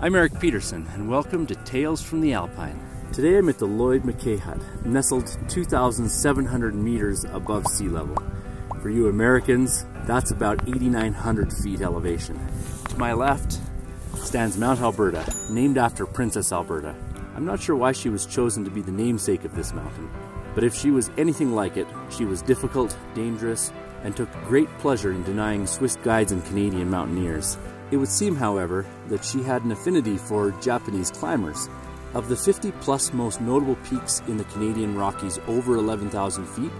I'm Eric Peterson, and welcome to Tales from the Alpine. Today I'm at the Lloyd Mackay Hut, nestled 2,700 meters above sea level. For you Americans, that's about 8,900 feet elevation. To my left stands Mount Alberta, named after Princess Alberta. I'm not sure why she was chosen to be the namesake of this mountain, but if she was anything like it, she was difficult, dangerous, and took great pleasure in denying Swiss guides and Canadian mountaineers. It would seem, however, that she had an affinity for Japanese climbers. Of the 50-plus most notable peaks in the Canadian Rockies over 11,000 feet,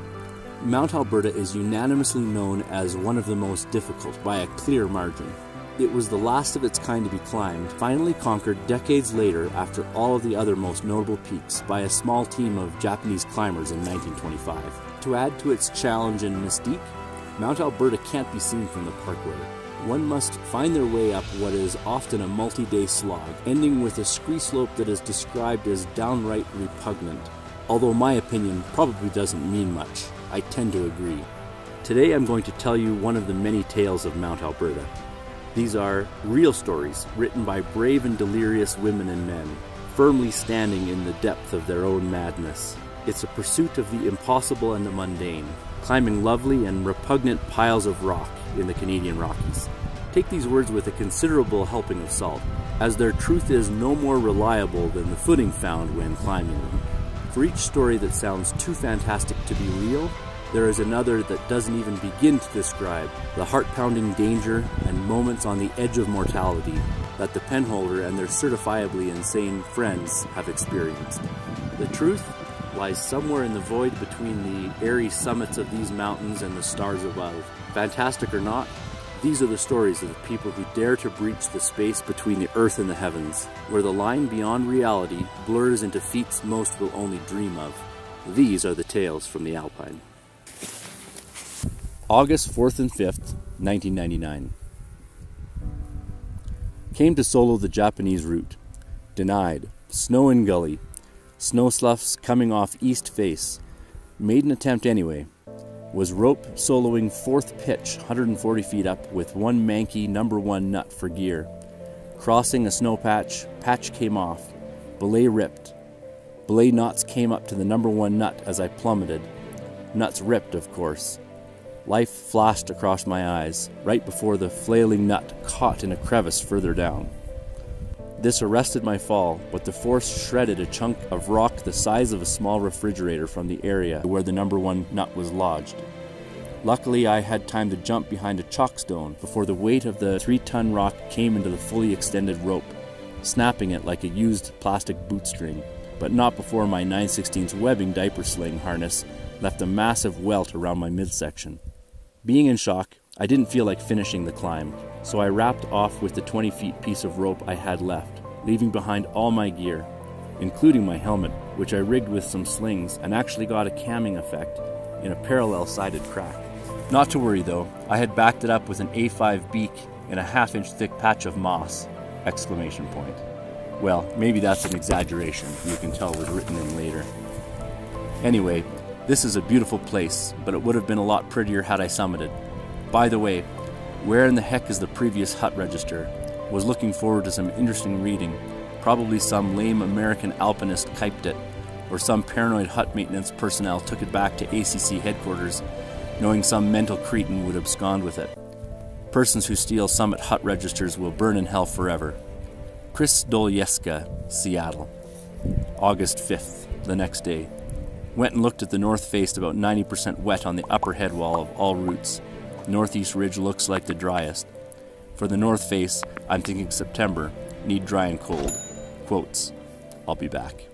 Mount Alberta is unanimously known as one of the most difficult by a clear margin. It was the last of its kind to be climbed, finally conquered decades later after all of the other most notable peaks by a small team of Japanese climbers in 1925. To add to its challenge and mystique, Mount Alberta can't be seen from the parkway. One must find their way up what is often a multi-day slog, ending with a scree slope that is described as downright repugnant. Although my opinion probably doesn't mean much, I tend to agree. Today I'm going to tell you one of the many tales of Mount Alberta. These are real stories written by brave and delirious women and men, firmly standing in the depth of their own madness. It's a pursuit of the impossible and the mundane, climbing lovely and repugnant piles of rock in the Canadian Rockies. Take these words with a considerable helping of salt, as their truth is no more reliable than the footing found when climbing them. For each story that sounds too fantastic to be real, there is another that doesn't even begin to describe the heart-pounding danger and moments on the edge of mortality that the penholder and their certifiably insane friends have experienced. The truth lies somewhere in the void between the airy summits of these mountains and the stars above. Fantastic or not, these are the stories of the people who dare to breach the space between the earth and the heavens, where the line beyond reality blurs into feats most will only dream of. These are the tales from the Alpine. August 4th and 5th, 1999. Came to solo the Japanese route. Denied. Snow in gully. Snow sloughs coming off east face. Made an attempt anyway. Was rope soloing 4th pitch 140 feet up with one manky #1 nut for gear. Crossing a snow patch, patch came off. Belay ripped. Belay knots came up to the #1 nut as I plummeted. Nuts ripped, of course. Life flashed across my eyes, right before the flailing nut caught in a crevice further down. This arrested my fall, but the force shredded a chunk of rock the size of a small refrigerator from the area where the #1 nut was lodged. Luckily, I had time to jump behind a chalkstone before the weight of the 3-ton rock came into the fully extended rope, snapping it like a used plastic bootstring, but not before my 9/16 webbing diaper sling harness left a massive welt around my midsection. Being in shock, I didn't feel like finishing the climb, so I wrapped off with the 20 feet piece of rope I had left, leaving behind all my gear, including my helmet, which I rigged with some slings and actually got a camming effect in a parallel-sided crack. Not to worry though, I had backed it up with an A5 beak and a half-inch thick patch of moss! Exclamation point. Well, maybe that's an exaggeration, you can tell was written in later. Anyway, this is a beautiful place, but it would have been a lot prettier had I summited. By the way, where in the heck is the previous hut register? Was looking forward to some interesting reading. Probably some lame American alpinist typed it, or some paranoid hut maintenance personnel took it back to ACC headquarters, knowing some mental cretin would abscond with it. Persons who steal summit hut registers will burn in hell forever. Chris Dolieska, Seattle. August 5th, the next day. Went and looked at the north face, about 90% wet on the upper head wall of all routes. Northeast ridge looks like the driest. For the north face, I'm thinking September, need dry and cold. Quotes, I'll be back.